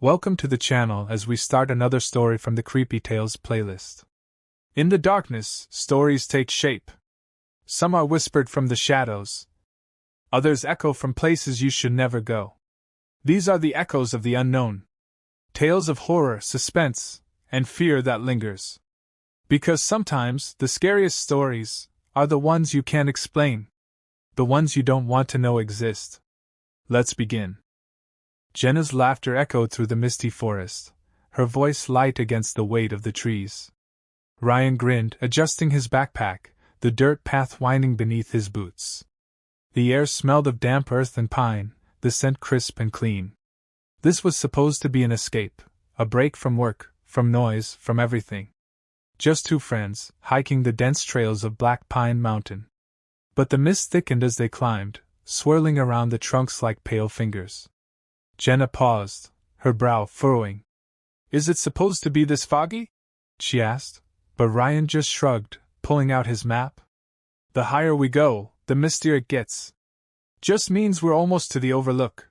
Welcome to the channel as we start another story from the Creepy Tales playlist. In the darkness, stories take shape. Some are whispered from the shadows. Others echo from places you should never go. These are the echoes of the unknown. Tales of horror, suspense, and fear that lingers. Because sometimes the scariest stories are the ones you can't explain. The ones you don't want to know exist. Let's begin. Jenna's laughter echoed through the misty forest, her voice light against the weight of the trees. Ryan grinned, adjusting his backpack, the dirt path winding beneath his boots. The air smelled of damp earth and pine, the scent crisp and clean. This was supposed to be an escape, a break from work, from noise, from everything. Just two friends, hiking the dense trails of Black Pine Mountain. But the mist thickened as they climbed, swirling around the trunks like pale fingers. Jenna paused, her brow furrowing. "Is it supposed to be this foggy?" she asked, but Ryan just shrugged, pulling out his map. "The higher we go, the mistier it gets. Just means we're almost to the overlook."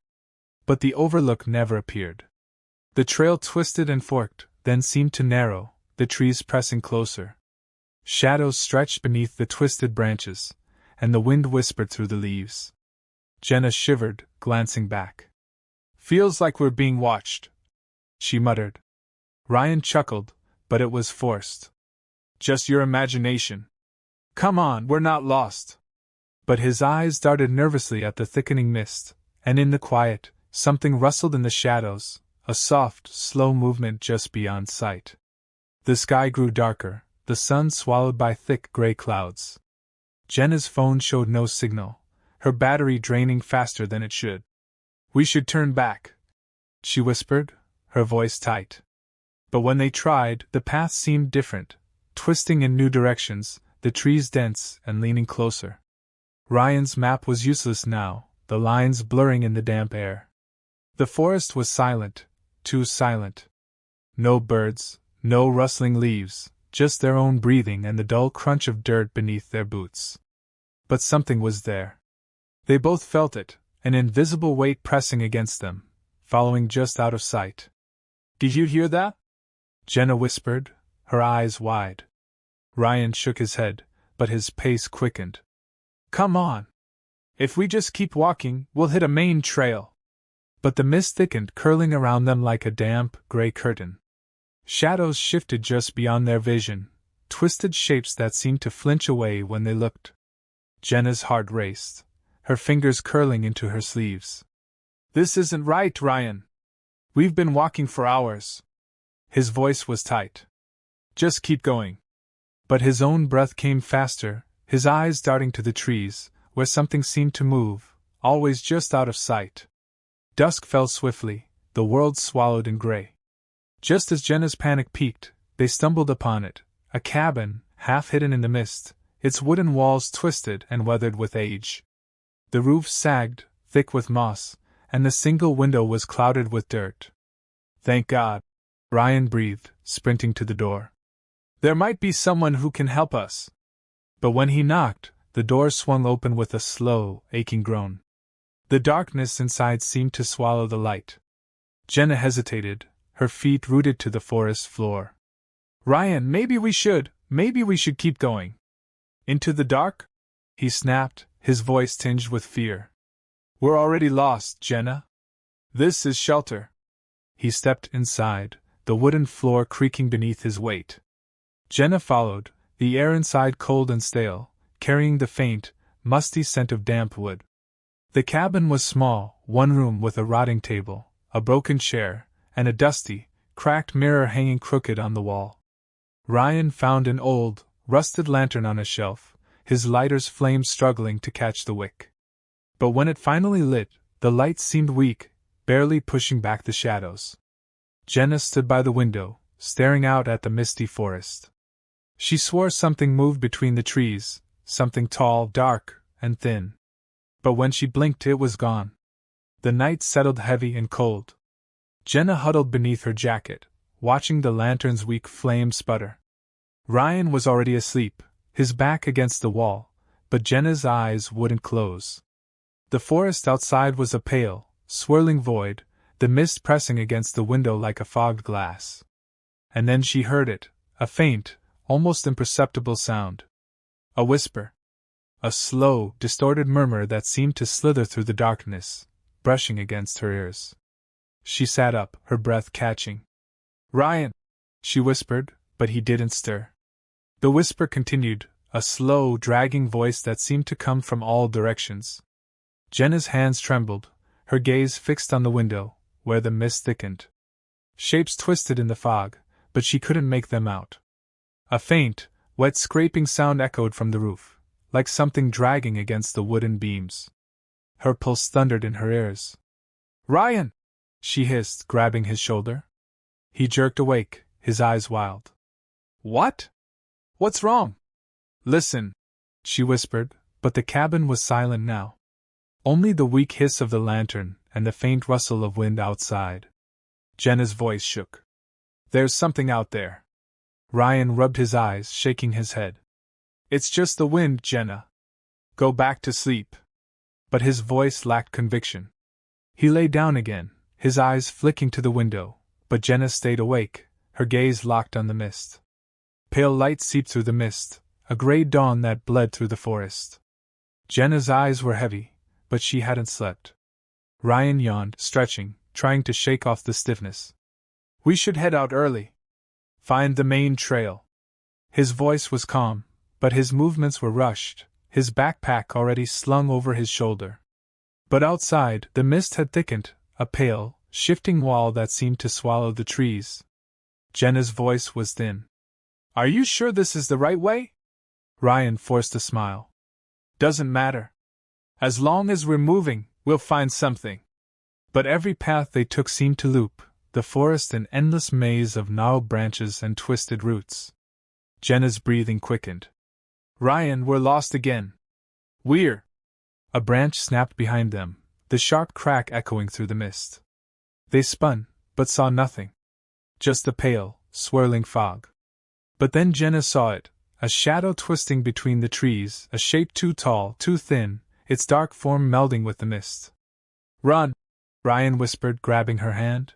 But the overlook never appeared. The trail twisted and forked, then seemed to narrow, the trees pressing closer. Shadows stretched beneath the twisted branches, and the wind whispered through the leaves. Jenna shivered, glancing back. "Feels like we're being watched," she muttered. Ryan chuckled, but it was forced. "Just your imagination. Come on, we're not lost." But his eyes darted nervously at the thickening mist, and in the quiet, something rustled in the shadows, a soft, slow movement just beyond sight. The sky grew darker, the sun swallowed by thick gray clouds. Jenna's phone showed no signal, her battery draining faster than it should. "We should turn back," she whispered, her voice tight. But when they tried, the path seemed different, twisting in new directions, the trees dense and leaning closer. Ryan's map was useless now, the lines blurring in the damp air. The forest was silent, too silent. No birds, no rustling leaves, just their own breathing and the dull crunch of dirt beneath their boots. But something was there. They both felt it, an invisible weight pressing against them, following just out of sight. "Did you hear that?" Jenna whispered, her eyes wide. Ryan shook his head, but his pace quickened. "Come on. If we just keep walking, we'll hit a main trail." But the mist thickened, curling around them like a damp, gray curtain. Shadows shifted just beyond their vision, twisted shapes that seemed to flinch away when they looked. Jenna's heart raced, her fingers curling into her sleeves. "This isn't right, Ryan. We've been walking for hours." His voice was tight. "Just keep going." But his own breath came faster, his eyes darting to the trees, where something seemed to move, always just out of sight. Dusk fell swiftly, the world swallowed in gray. Just as Jenna's panic peaked, they stumbled upon it, a cabin, half hidden in the mist, its wooden walls twisted and weathered with age. The roof sagged, thick with moss, and the single window was clouded with dirt. "Thank God," Ryan breathed, sprinting to the door. "There might be someone who can help us." But when he knocked, the door swung open with a slow, aching groan. The darkness inside seemed to swallow the light. Jenna hesitated, her feet rooted to the forest floor. "Ryan, maybe we should keep going." "Into the dark?" he snapped, his voice tinged with fear. "We're already lost, Jenna. This is shelter." He stepped inside, the wooden floor creaking beneath his weight. Jenna followed, the air inside cold and stale, carrying the faint, musty scent of damp wood. The cabin was small, one room with a rotting table, a broken chair, and a dusty, cracked mirror hanging crooked on the wall. Ryan found an old, rusted lantern on a shelf, his lighter's flame struggling to catch the wick. But when it finally lit, the light seemed weak, barely pushing back the shadows. Jenna stood by the window, staring out at the misty forest. She swore something moved between the trees, something tall, dark, and thin. But when she blinked, it was gone. The night settled heavy and cold. Jenna huddled beneath her jacket, watching the lantern's weak flame sputter. Ryan was already asleep, his back against the wall, but Jenna's eyes wouldn't close. The forest outside was a pale, swirling void, the mist pressing against the window like a fogged glass. And then she heard it, a faint, almost imperceptible sound. A whisper. A slow, distorted murmur that seemed to slither through the darkness, brushing against her ears. She sat up, her breath catching. "Ryan!" she whispered, but he didn't stir. The whisper continued, a slow, dragging voice that seemed to come from all directions. Jenna's hands trembled, her gaze fixed on the window, where the mist thickened. Shapes twisted in the fog, but she couldn't make them out. A faint, wet scraping sound echoed from the roof, like something dragging against the wooden beams. Her pulse thundered in her ears. "Ryan!" she hissed, grabbing his shoulder. He jerked awake, his eyes wild. "What? What's wrong?" "Listen," she whispered, but the cabin was silent now. Only the weak hiss of the lantern and the faint rustle of wind outside. Jenna's voice shook. "There's something out there." Ryan rubbed his eyes, shaking his head. "It's just the wind, Jenna. Go back to sleep." But his voice lacked conviction. He lay down again, his eyes flicking to the window, but Jenna stayed awake, her gaze locked on the mist. Pale light seeped through the mist, a gray dawn that bled through the forest. Jenna's eyes were heavy, but she hadn't slept. Ryan yawned, stretching, trying to shake off the stiffness. "We should head out early. Find the main trail." His voice was calm, but his movements were rushed, his backpack already slung over his shoulder. But outside, the mist had thickened, a pale, shifting wall that seemed to swallow the trees. Jenna's voice was thin. "Are you sure this is the right way?" Ryan forced a smile. "Doesn't matter. As long as we're moving, we'll find something." But every path they took seemed to loop, the forest an endless maze of gnarled branches and twisted roots. Jenna's breathing quickened. "Ryan, we're lost again." "We're—" A branch snapped behind them, the sharp crack echoing through the mist. They spun, but saw nothing. Just the pale, swirling fog. But then Jenna saw it, a shadow twisting between the trees, a shape too tall, too thin, its dark form melding with the mist. "Run!" Ryan whispered, grabbing her hand.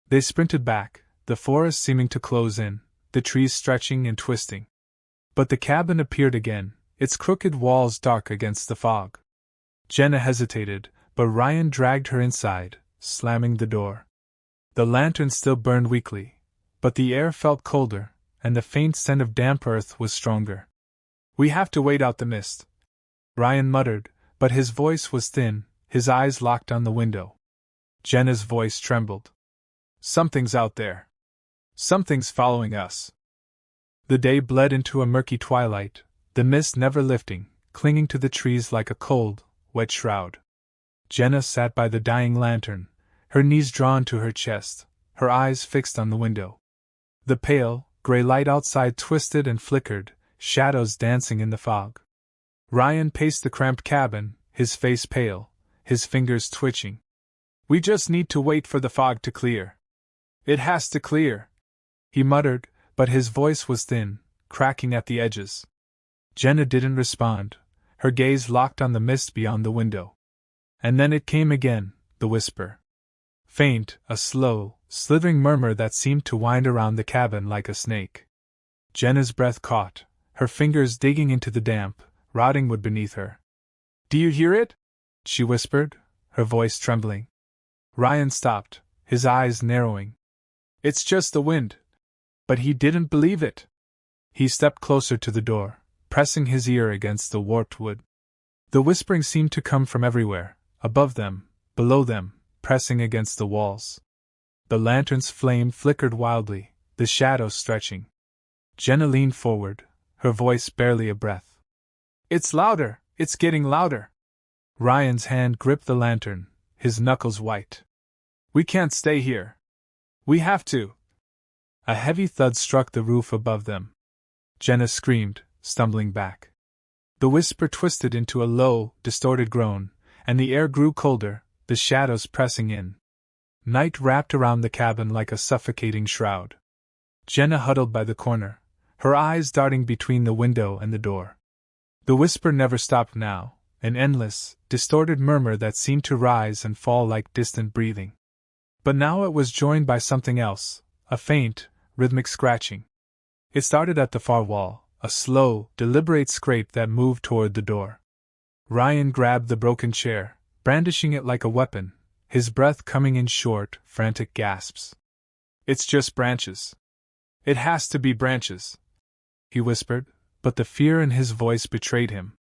They sprinted back, the forest seeming to close in, the trees stretching and twisting. But the cabin appeared again, its crooked walls dark against the fog. Jenna hesitated, but Ryan dragged her inside, slamming the door. The lantern still burned weakly, but the air felt colder, and the faint scent of damp earth was stronger. "We have to wait out the mist," Ryan muttered, but his voice was thin, his eyes locked on the window. Jenna's voice trembled. "Something's out there. Something's following us." The day bled into a murky twilight, the mist never lifting, clinging to the trees like a cold, wet shroud. Jenna sat by the dying lantern, her knees drawn to her chest, her eyes fixed on the window. The pale, gray light outside twisted and flickered, shadows dancing in the fog. Ryan paced the cramped cabin, his face pale, his fingers twitching. "We just need to wait for the fog to clear. It has to clear," he muttered, but his voice was thin, cracking at the edges. Jenna didn't respond, her gaze locked on the mist beyond the window. And then it came again, the whisper. Faint, a slow, slithering murmur that seemed to wind around the cabin like a snake. Jenna's breath caught, her fingers digging into the damp, rotting wood beneath her. "Do you hear it?" she whispered, her voice trembling. Ryan stopped, his eyes narrowing. "It's just the wind." But he didn't believe it. He stepped closer to the door, pressing his ear against the warped wood. The whispering seemed to come from everywhere, above them, below them, pressing against the walls. The lantern's flame flickered wildly, the shadows stretching. Jenna leaned forward, her voice barely a breath. "It's louder! It's getting louder!" Ryan's hand gripped the lantern, his knuckles white. "We can't stay here. We have to." A heavy thud struck the roof above them. Jenna screamed, stumbling back. The whisper twisted into a low, distorted groan, and the air grew colder, the shadows pressing in. Night wrapped around the cabin like a suffocating shroud. Jenna huddled by the corner, her eyes darting between the window and the door. The whisper never stopped now, an endless, distorted murmur that seemed to rise and fall like distant breathing. But now it was joined by something else, a faint, rhythmic scratching. It started at the far wall, a slow, deliberate scrape that moved toward the door. Ryan grabbed the broken chair, brandishing it like a weapon, his breath coming in short, frantic gasps. "It's just branches. It has to be branches," he whispered, but the fear in his voice betrayed him.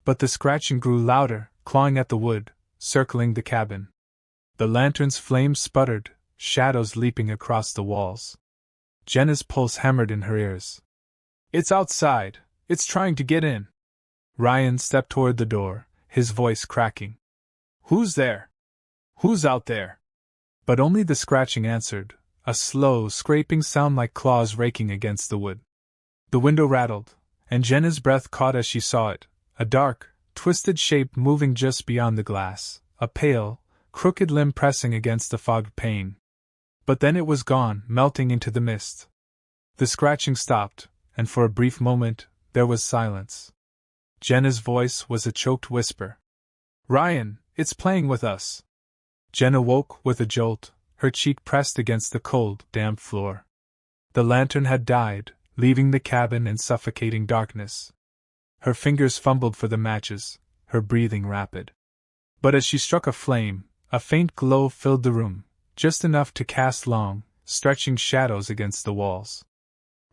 But the scratching grew louder, clawing at the wood, circling the cabin. The lantern's flames sputtered, shadows leaping across the walls. Jenna's pulse hammered in her ears. "It's outside! It's trying to get in!" Ryan stepped toward the door, his voice cracking. "Who's there? Who's out there?" But only the scratching answered, a slow, scraping sound like claws raking against the wood. The window rattled, and Jenna's breath caught as she saw it, a dark, twisted shape moving just beyond the glass, a pale, crooked limb pressing against the fogged pane. But then it was gone, melting into the mist. The scratching stopped, and for a brief moment, there was silence. Jenna's voice was a choked whisper. "Ryan, it's playing with us." Jenna woke with a jolt, her cheek pressed against the cold, damp floor. The lantern had died, leaving the cabin in suffocating darkness. Her fingers fumbled for the matches, her breathing rapid. But as she struck a flame, a faint glow filled the room, just enough to cast long, stretching shadows against the walls.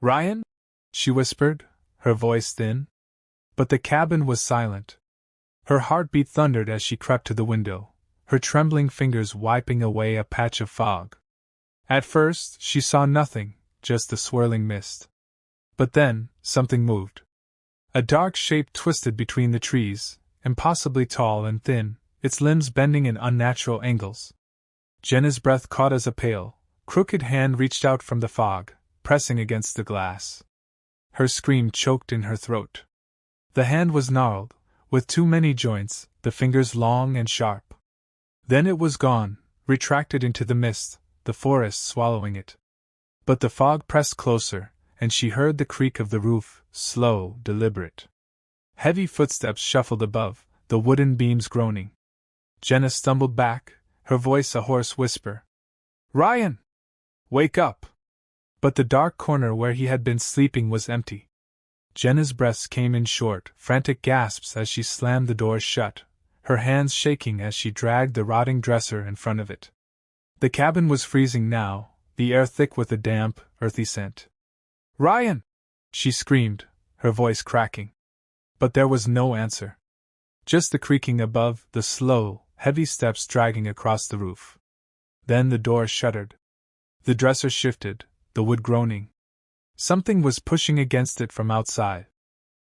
"Ryan?" she whispered, her voice thin. But the cabin was silent. Her heartbeat thundered as she crept to the window, her trembling fingers wiping away a patch of fog. At first, she saw nothing, just the swirling mist. But then, something moved. A dark shape twisted between the trees, impossibly tall and thin, its limbs bending in unnatural angles. Jenna's breath caught as a pale, crooked hand reached out from the fog, pressing against the glass. Her scream choked in her throat. The hand was gnarled, with too many joints, the fingers long and sharp. Then it was gone, retracted into the mist, the forest swallowing it. But the fog pressed closer, and she heard the creak of the roof, slow, deliberate. Heavy footsteps shuffled above, the wooden beams groaning. Jenna stumbled back, her voice a hoarse whisper. "Ryan! Wake up!" But the dark corner where he had been sleeping was empty. Jenna's breaths came in short, frantic gasps as she slammed the door shut, her hands shaking as she dragged the rotting dresser in front of it. The cabin was freezing now, the air thick with a damp, earthy scent. "Ryan!" she screamed, her voice cracking. But there was no answer. Just the creaking above, the slow, heavy steps dragging across the roof. Then the door shuddered. The dresser shifted, the wood groaning. Something was pushing against it from outside.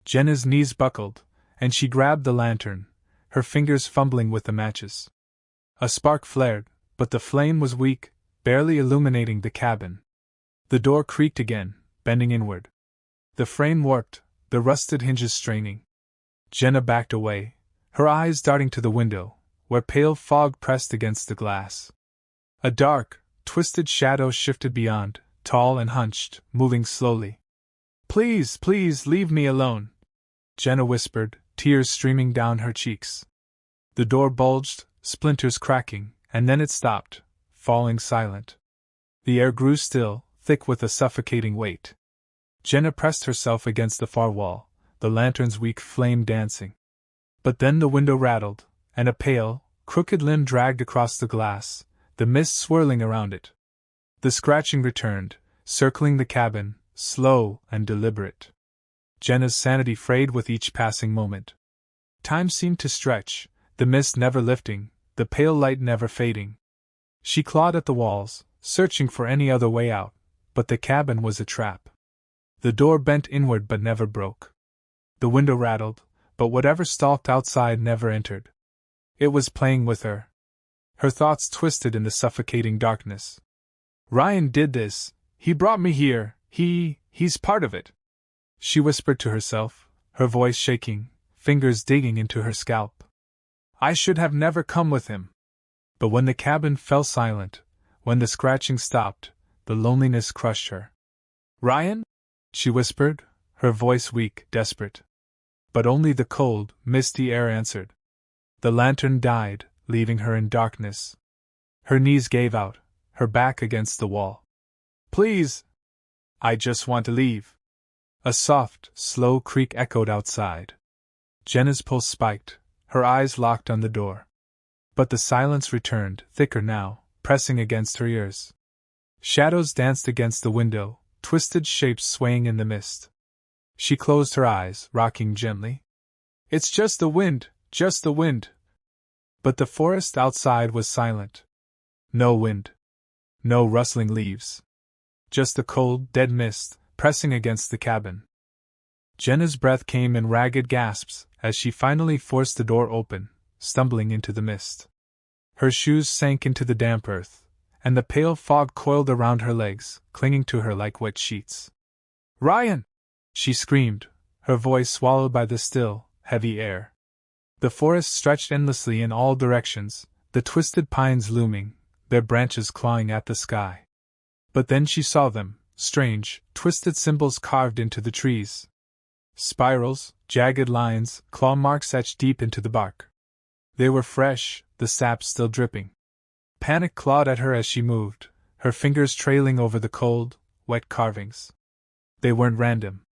Jenna's knees buckled, and she grabbed the lantern, her fingers fumbling with the matches. A spark flared, but the flame was weak, barely illuminating the cabin. The door creaked again, bending inward. The frame warped, the rusted hinges straining. Jenna backed away, her eyes darting to the window, where pale fog pressed against the glass. A dark, twisted shadow shifted beyond, tall and hunched, moving slowly. "Please, please leave me alone," Jenna whispered, tears streaming down her cheeks. The door bulged, splinters cracking, and then it stopped, falling silent. The air grew still, thick with a suffocating weight. Jenna pressed herself against the far wall, the lantern's weak flame dancing. But then the window rattled, and a pale, crooked limb dragged across the glass, the mist swirling around it. The scratching returned, circling the cabin, slow and deliberate. Jenna's sanity frayed with each passing moment. Time seemed to stretch, the mist never lifting, the pale light never fading. She clawed at the walls, searching for any other way out, but the cabin was a trap. The door bent inward but never broke. The window rattled, but whatever stalked outside never entered. It was playing with her. Her thoughts twisted in the suffocating darkness. "Ryan did this, he brought me here, he's part of it," she whispered to herself, her voice shaking, fingers digging into her scalp. "I should have never come with him." But when the cabin fell silent, when the scratching stopped, the loneliness crushed her. "Ryan?" she whispered, her voice weak, desperate. But only the cold, misty air answered. The lantern died, leaving her in darkness. Her knees gave out, her back against the wall. Please! I just want to leave. A soft, slow creak echoed outside. Jenna's pulse spiked, her eyes locked on the door. But the silence returned, thicker now, pressing against her ears. Shadows danced against the window, twisted shapes swaying in the mist. She closed her eyes, rocking gently. It's just the wind, just the wind. But the forest outside was silent. No wind. No rustling leaves. Just the cold, dead mist, pressing against the cabin. Jenna's breath came in ragged gasps as she finally forced the door open, stumbling into the mist. Her shoes sank into the damp earth, and the pale fog coiled around her legs, clinging to her like wet sheets. Ryan! She screamed, her voice swallowed by the still, heavy air. The forest stretched endlessly in all directions, the twisted pines looming, their branches clawing at the sky. But then she saw them, strange, twisted symbols carved into the trees. Spirals, jagged lines, claw marks etched deep into the bark. They were fresh, the sap still dripping. Panic clawed at her as she moved, her fingers trailing over the cold, wet carvings. They weren't random.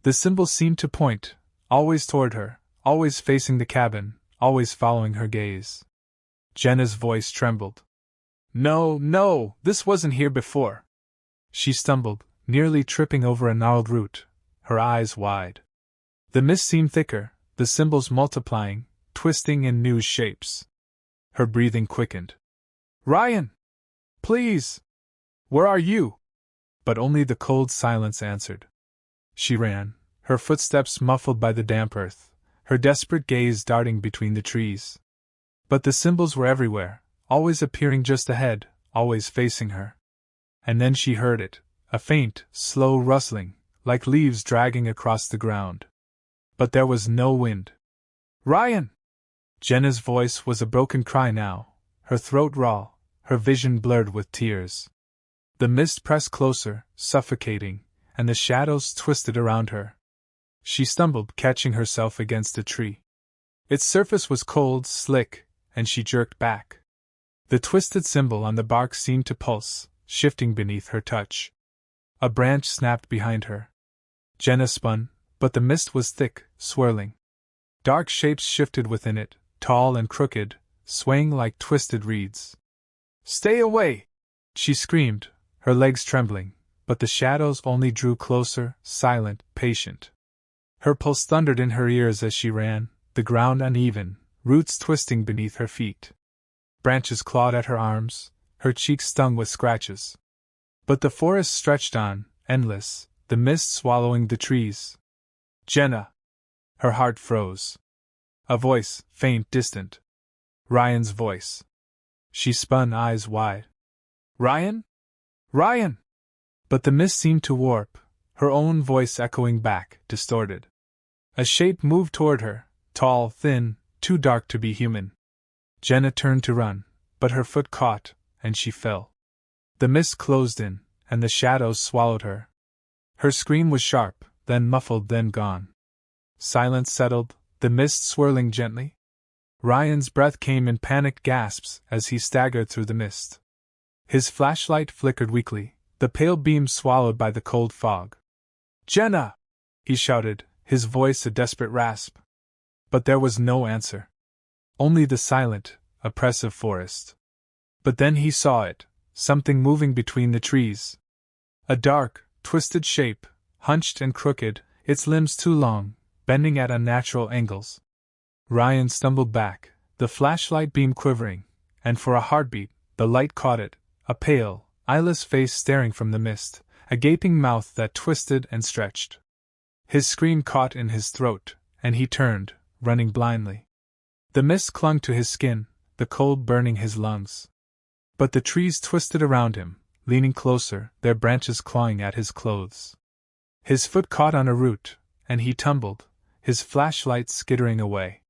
The symbols seemed to point, always toward her, always facing the cabin, always following her gaze. Jenna's voice trembled. No, no, this wasn't here before. She stumbled, nearly tripping over a gnarled root, her eyes wide. The mist seemed thicker, the symbols multiplying, twisting in new shapes. Her breathing quickened. Ryan! Please! Where are you? But only the cold silence answered. She ran, her footsteps muffled by the damp earth, her desperate gaze darting between the trees. But the symbols were everywhere, always appearing just ahead, always facing her. And then she heard it, a faint, slow rustling, like leaves dragging across the ground. But there was no wind. Ryan! Jenna's voice was a broken cry now, her throat raw, her vision blurred with tears. The mist pressed closer, suffocating, and the shadows twisted around her. She stumbled, catching herself against a tree. Its surface was cold, slick, and she jerked back. The twisted symbol on the bark seemed to pulse, shifting beneath her touch. A branch snapped behind her. Jenna spun, but the mist was thick, swirling. Dark shapes shifted within it, tall and crooked, swaying like twisted reeds. Stay away! She screamed, her legs trembling, but the shadows only drew closer, silent, patient. Her pulse thundered in her ears as she ran, the ground uneven, roots twisting beneath her feet. Branches clawed at her arms, her cheeks stung with scratches. But the forest stretched on, endless, the mist swallowing the trees. Jenna! Her heart froze. A voice, faint, distant. Ryan's voice. She spun, eyes wide. Ryan? Ryan! But the mist seemed to warp, her own voice echoing back, distorted. A shape moved toward her, tall, thin, too dark to be human. Jenna turned to run, but her foot caught, and she fell. The mist closed in, and the shadows swallowed her. Her scream was sharp, then muffled, then gone. Silence settled, the mist swirling gently. Ryan's breath came in panicked gasps as he staggered through the mist. His flashlight flickered weakly, the pale beam swallowed by the cold fog. Jenna! He shouted, his voice a desperate rasp. But there was no answer. Only the silent, oppressive forest. But then he saw it, something moving between the trees. A dark, twisted shape, hunched and crooked, its limbs too long, bending at unnatural angles. Ryan stumbled back, the flashlight beam quivering, and for a heartbeat, the light caught it, a pale, eyeless face staring from the mist, a gaping mouth that twisted and stretched. His scream caught in his throat, and he turned, running blindly. The mist clung to his skin, the cold burning his lungs. But the trees twisted around him, leaning closer, their branches clawing at his clothes. His foot caught on a root, and he tumbled, his flashlight skittering away.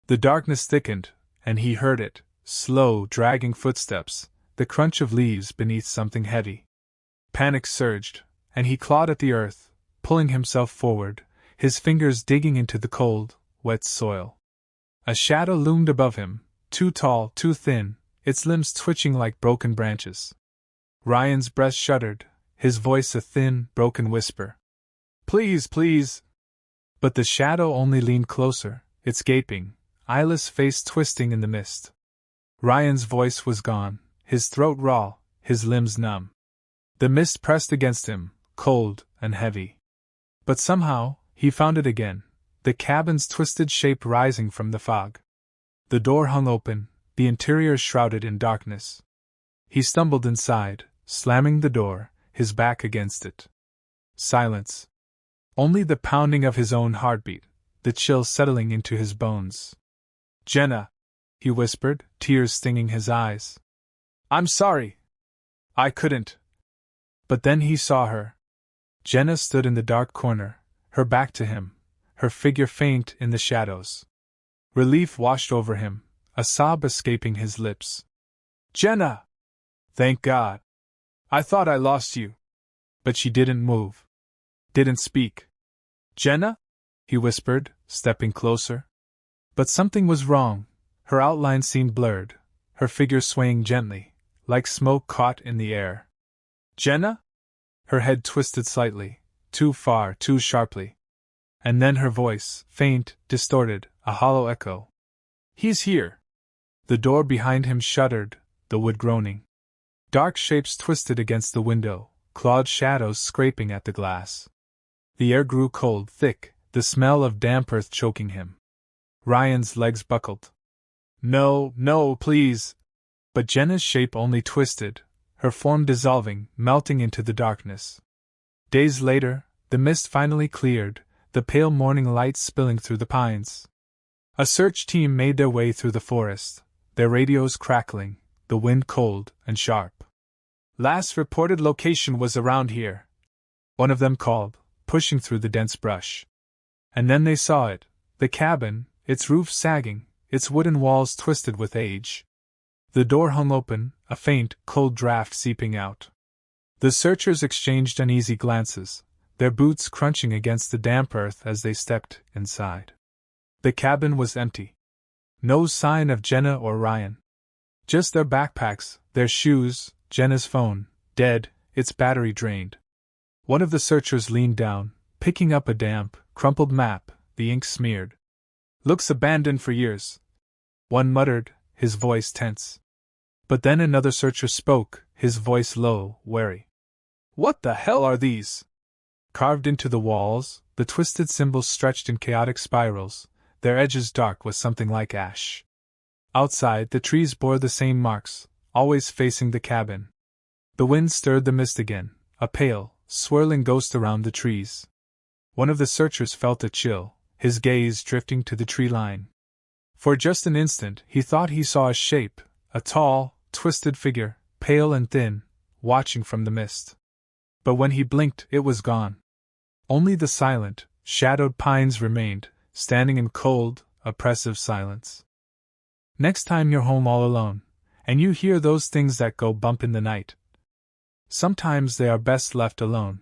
The darkness thickened, and he heard it, slow, dragging footsteps, the crunch of leaves beneath something heavy. Panic surged, and he clawed at the earth, pulling himself forward, his fingers digging into the cold, wet soil. A shadow loomed above him, too tall, too thin, its limbs twitching like broken branches. Ryan's breast shuddered, his voice a thin, broken whisper. Please, please! But the shadow only leaned closer, its gaping, eyeless face twisting in the mist. Ryan's voice was gone, his throat raw, his limbs numb. The mist pressed against him, cold and heavy. But somehow, he found it again, the cabin's twisted shape rising from the fog. The door hung open, the interior shrouded in darkness. He stumbled inside, slamming the door, his back against it. Silence. Only the pounding of his own heartbeat, the chill settling into his bones. Jenna, he whispered, tears stinging his eyes. I'm sorry. I couldn't. But then he saw her. Jenna stood in the dark corner, her back to him, her figure faint in the shadows. Relief washed over him, a sob escaping his lips. Jenna! Thank God! I thought I lost you. But she didn't move. Didn't speak. Jenna? He whispered, stepping closer. But something was wrong. Her outline seemed blurred, her figure swaying gently, like smoke caught in the air. Jenna? Her head twisted slightly, too far, too sharply. And then her voice, faint, distorted, a hollow echo. He's here. The door behind him shuddered, the wood groaning. Dark shapes twisted against the window, clawed shadows scraping at the glass. The air grew cold, thick, the smell of damp earth choking him. Ryan's legs buckled. No, no, please! But Jenna's shape only twisted, her form dissolving, melting into the darkness. Days later, the mist finally cleared, the pale morning light spilling through the pines. A search team made their way through the forest, their radios crackling, the wind cold and sharp. Last reported location was around here, one of them called, pushing through the dense brush. And then they saw it, the cabin, its roof sagging, its wooden walls twisted with age. The door hung open, a faint, cold draft seeping out. The searchers exchanged uneasy glances, their boots crunching against the damp earth as they stepped inside. The cabin was empty. No sign of Jenna or Ryan. Just their backpacks, their shoes, Jenna's phone, dead, its battery drained. One of the searchers leaned down, picking up a damp, crumpled map, the ink smeared. Looks abandoned for years. One muttered, his voice tense. But then another searcher spoke, his voice low, wary. What the hell are these? Carved into the walls, the twisted symbols stretched in chaotic spirals, their edges dark with something like ash. Outside, the trees bore the same marks, always facing the cabin. The wind stirred the mist again, a pale, swirling ghost around the trees. One of the searchers felt a chill, his gaze drifting to the tree line. For just an instant, he thought he saw a shape, a tall, twisted figure, pale and thin, watching from the mist. But when he blinked, it was gone. Only the silent, shadowed pines remained, standing in cold, oppressive silence. Next time you're home all alone, and you hear those things that go bump in the night, sometimes they are best left alone.